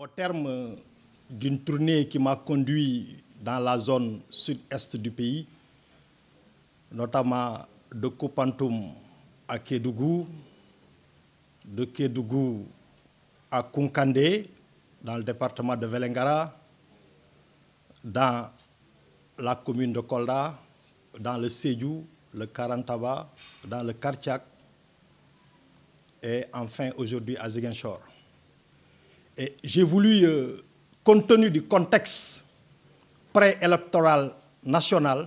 Au terme d'une tournée qui m'a conduit dans la zone sud-est du pays, notamment de Koupantoum à Kédougou, de Kédougou à Koukandé, dans le département de Vélingara, dans la commune de Kolda, dans le Sédhiou, le Karantaba, dans le Kartiak et enfin aujourd'hui à Ziguinchor. Et j'ai voulu, compte tenu du contexte préélectoral national,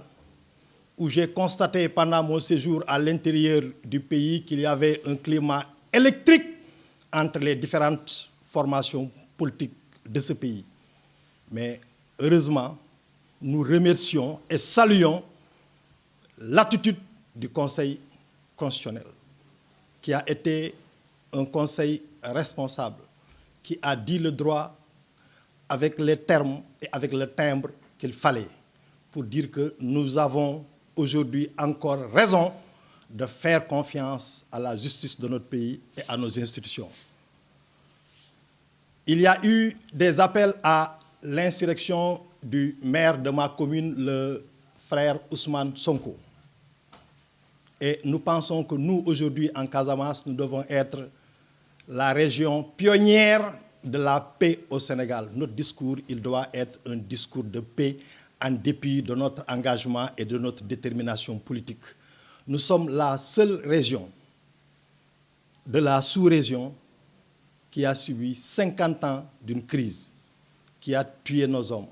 où j'ai constaté pendant mon séjour à l'intérieur du pays qu'il y avait un climat électrique entre les différentes formations politiques de ce pays. Mais heureusement, nous remercions et saluons l'attitude du Conseil constitutionnel, qui a été un conseil responsable, qui a dit le droit avec les termes et avec le timbre qu'il fallait, pour dire que nous avons aujourd'hui encore raison de faire confiance à la justice de notre pays et à nos institutions. Il y a eu des appels à l'insurrection du maire de ma commune, le frère Ousmane Sonko. Et nous pensons que nous, aujourd'hui, en Casamance, nous devons être la région pionnière de la paix au Sénégal. Notre discours, il doit être un discours de paix en dépit de notre engagement et de notre détermination politique. Nous sommes la seule région de la sous-région qui a subi 50 ans d'une crise, qui a tué nos hommes,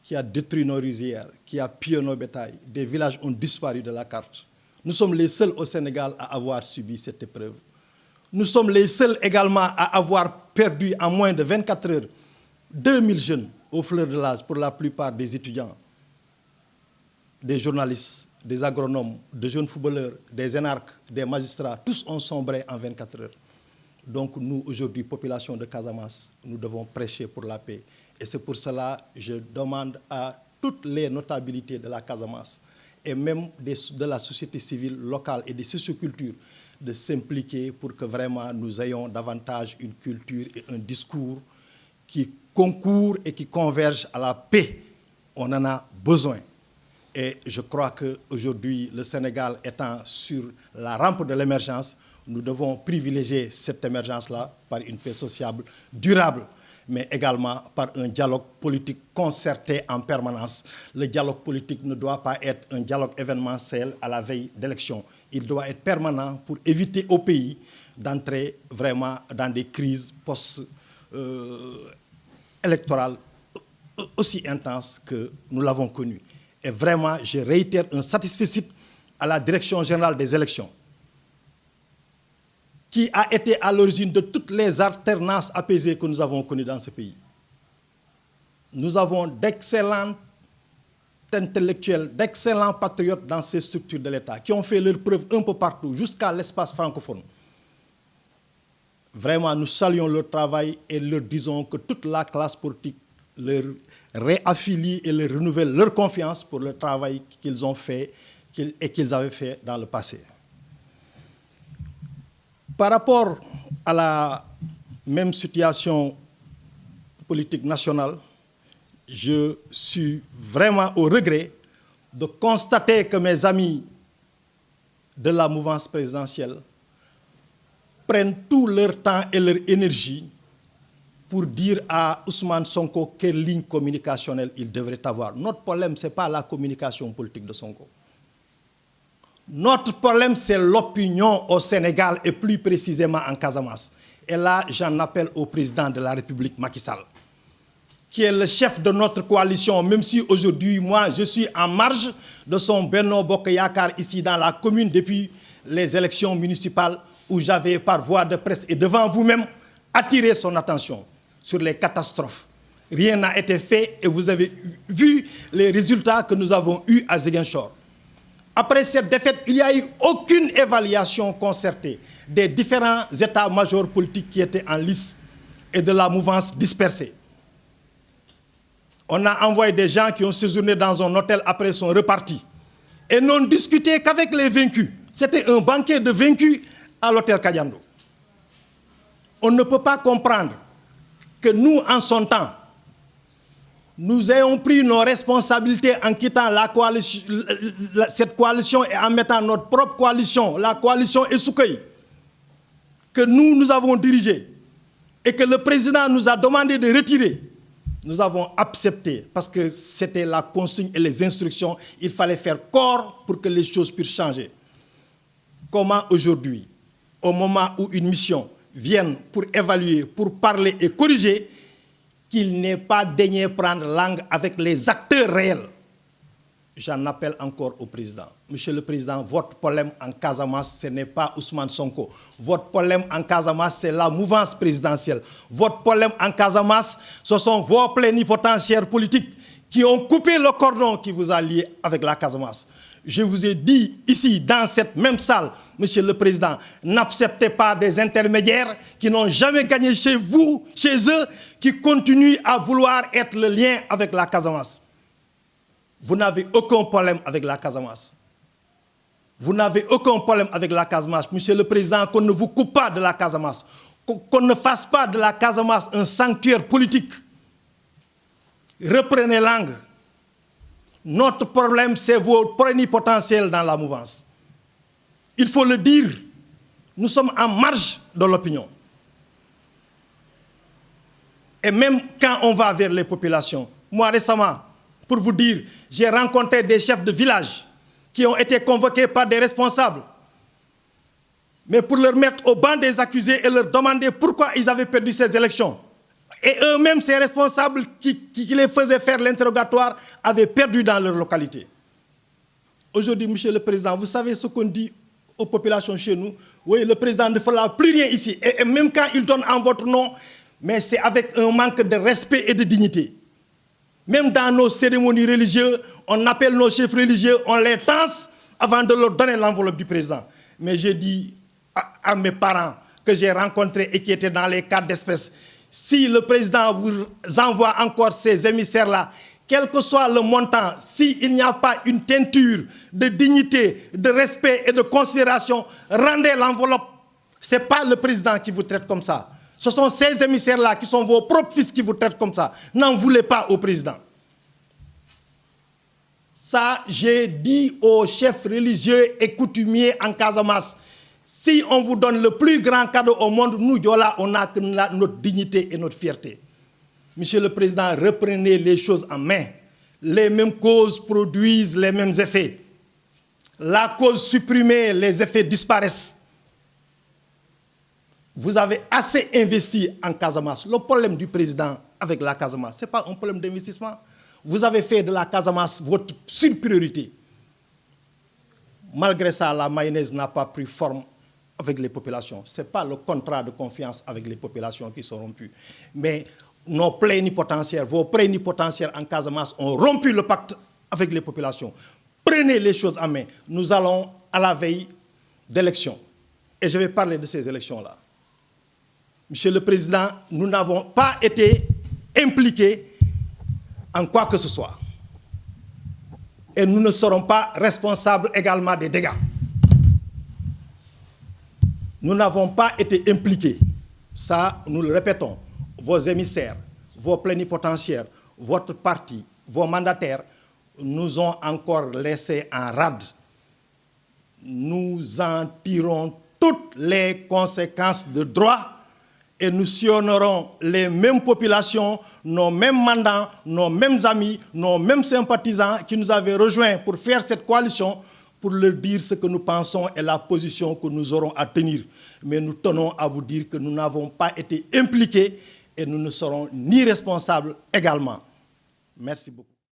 qui a détruit nos rizières, qui a pillé nos bétails. Des villages ont disparu de la carte. Nous sommes les seuls au Sénégal à avoir subi cette épreuve. Nous sommes les seuls également à avoir perdu en moins de 24 heures 2000 jeunes aux fleurs de l'âge, pour la plupart des étudiants, des journalistes, des agronomes, des jeunes footballeurs, des énarques, des magistrats. Tous ont sombré en 24 heures. Donc nous, aujourd'hui, population de Casamance, nous devons prêcher pour la paix. Et c'est pour cela que je demande à toutes les notabilités de la Casamance et même de la société civile locale et des sociocultures de s'impliquer pour que vraiment nous ayons davantage une culture et un discours qui concourent et qui convergent à la paix. On en a besoin. Et je crois qu'aujourd'hui, le Sénégal étant sur la rampe de l'émergence, nous devons privilégier cette émergence-là par une paix sociale durable, mais également par un dialogue politique concerté en permanence. Le dialogue politique ne doit pas être un dialogue événementiel à la veille d'élections. Il doit être permanent pour éviter au pays d'entrer vraiment dans des crises post-électorales aussi intenses que nous l'avons connu. Et vraiment, je réitère un satisfecit à la Direction générale des élections, qui a été à l'origine de toutes les alternances apaisées que nous avons connues dans ce pays. Nous avons d'excellents intellectuels, d'excellents patriotes dans ces structures de l'État, qui ont fait leurs preuves un peu partout, jusqu'à l'espace francophone. Vraiment, nous saluons leur travail et leur disons que toute la classe politique leur réaffilie et leur renouvelle leur confiance pour le travail qu'ils ont fait et qu'ils avaient fait dans le passé. Par rapport à la même situation politique nationale, je suis vraiment au regret de constater que mes amis de la mouvance présidentielle prennent tout leur temps et leur énergie pour dire à Ousmane Sonko quelle ligne communicationnelle il devrait avoir. Notre problème, ce n'est pas la communication politique de Sonko. Notre problème, c'est l'opinion au Sénégal et plus précisément en Casamance. Et là, j'en appelle au président de la République, Macky Sall, qui est le chef de notre coalition, même si aujourd'hui, moi, je suis en marge de son Benno Bokk Yakaar ici dans la commune depuis les élections municipales où j'avais, par voie de presse et devant vous-même, attiré son attention sur les catastrophes. Rien n'a été fait et vous avez vu les résultats que nous avons eus à Ziguinchor. Après cette défaite, il n'y a eu aucune évaluation concertée des différents états-majors politiques qui étaient en lice et de la mouvance dispersée. On a envoyé des gens qui ont séjourné dans un hôtel après sont repartis et n'ont discuté qu'avec les vaincus. C'était un banquet de vaincus à l'hôtel Kadiando. On ne peut pas comprendre que nous, en son temps, nous ayons pris nos responsabilités en quittant cette coalition et en mettant notre propre coalition, la coalition Essoukay, que nous avons dirigée et que le président nous a demandé de retirer. Nous avons accepté parce que c'était la consigne et les instructions. Il fallait faire corps pour que les choses puissent changer. Comment aujourd'hui, au moment où une mission vient pour évaluer, pour parler et corriger, qu'il n'ait pas daigné prendre langue avec les acteurs réels. J'en appelle encore au président. Monsieur le Président, votre problème en Casamance, ce n'est pas Ousmane Sonko. Votre problème en Casamance, c'est la mouvance présidentielle. Votre problème en Casamance, ce sont vos plénipotentiaires politiques qui ont coupé le cordon qui vous a lié avec la Casamance. Je vous ai dit ici, dans cette même salle, Monsieur le Président, n'acceptez pas des intermédiaires qui n'ont jamais gagné chez vous, chez eux, qui continuent à vouloir être le lien avec la Casamance. Vous n'avez aucun problème avec la Casamance. Vous n'avez aucun problème avec la Casamance. Monsieur le Président, qu'on ne vous coupe pas de la Casamance, qu'on ne fasse pas de la Casamance un sanctuaire politique. Reprenez langue. Notre problème, c'est vos plénipotentiels dans la mouvance. Il faut le dire, nous sommes en marge de l'opinion. Et même quand on va vers les populations, moi récemment, pour vous dire, j'ai rencontré des chefs de village qui ont été convoqués par des responsables. Mais pour leur mettre au banc des accusés et leur demander pourquoi ils avaient perdu ces élections. Et eux-mêmes, ces responsables qui les faisaient faire l'interrogatoire, avaient perdu dans leur localité. Aujourd'hui, Monsieur le Président, vous savez ce qu'on dit aux populations chez nous? Oui, le président ne fera plus rien ici. Et même quand il donne en votre nom, mais c'est avec un manque de respect et de dignité. Même dans nos cérémonies religieuses, on appelle nos chefs religieux, on les tense avant de leur donner l'enveloppe du président. Mais j'ai dit à mes parents que j'ai rencontrés et qui étaient dans les cas d'espèces, si le président vous envoie encore ces émissaires-là, quel que soit le montant, s'il n'y a pas une teinture de dignité, de respect et de considération, rendez l'enveloppe. Ce n'est pas le président qui vous traite comme ça. Ce sont ces émissaires-là qui sont vos propres fils qui vous traitent comme ça. N'en voulez pas au président. Ça, j'ai dit aux chefs religieux et coutumiers en Casamance, si on vous donne le plus grand cadeau au monde, nous, Diola, on n'a que notre dignité et notre fierté. Monsieur le Président, reprenez les choses en main. Les mêmes causes produisent les mêmes effets. La cause supprimée, les effets disparaissent. Vous avez assez investi en Casamance. Le problème du président avec la Casamance, ce n'est pas un problème d'investissement. Vous avez fait de la Casamance votre surpriorité. Malgré ça, la mayonnaise n'a pas pris forme avec les populations. Ce n'est pas le contrat de confiance avec les populations qui sont rompus. Mais nos plénipotentiaires, vos plénipotentiaires en Casamance ont rompu le pacte avec les populations. Prenez les choses en main. Nous allons à la veille d'élections. Et je vais parler de ces élections-là. Monsieur le Président, nous n'avons pas été impliqués en quoi que ce soit. Et nous ne serons pas responsables également des dégâts. Nous n'avons pas été impliqués. Ça, nous le répétons. Vos émissaires, vos plénipotentiaires, votre parti, vos mandataires nous ont encore laissés en rade. Nous en tirons toutes les conséquences de droit et nous sillonnerons les mêmes populations, nos mêmes mandants, nos mêmes amis, nos mêmes sympathisants qui nous avaient rejoints pour faire cette coalition, pour leur dire ce que nous pensons et la position que nous aurons à tenir. Mais nous tenons à vous dire que nous n'avons pas été impliqués et nous ne serons ni responsables également. Merci beaucoup.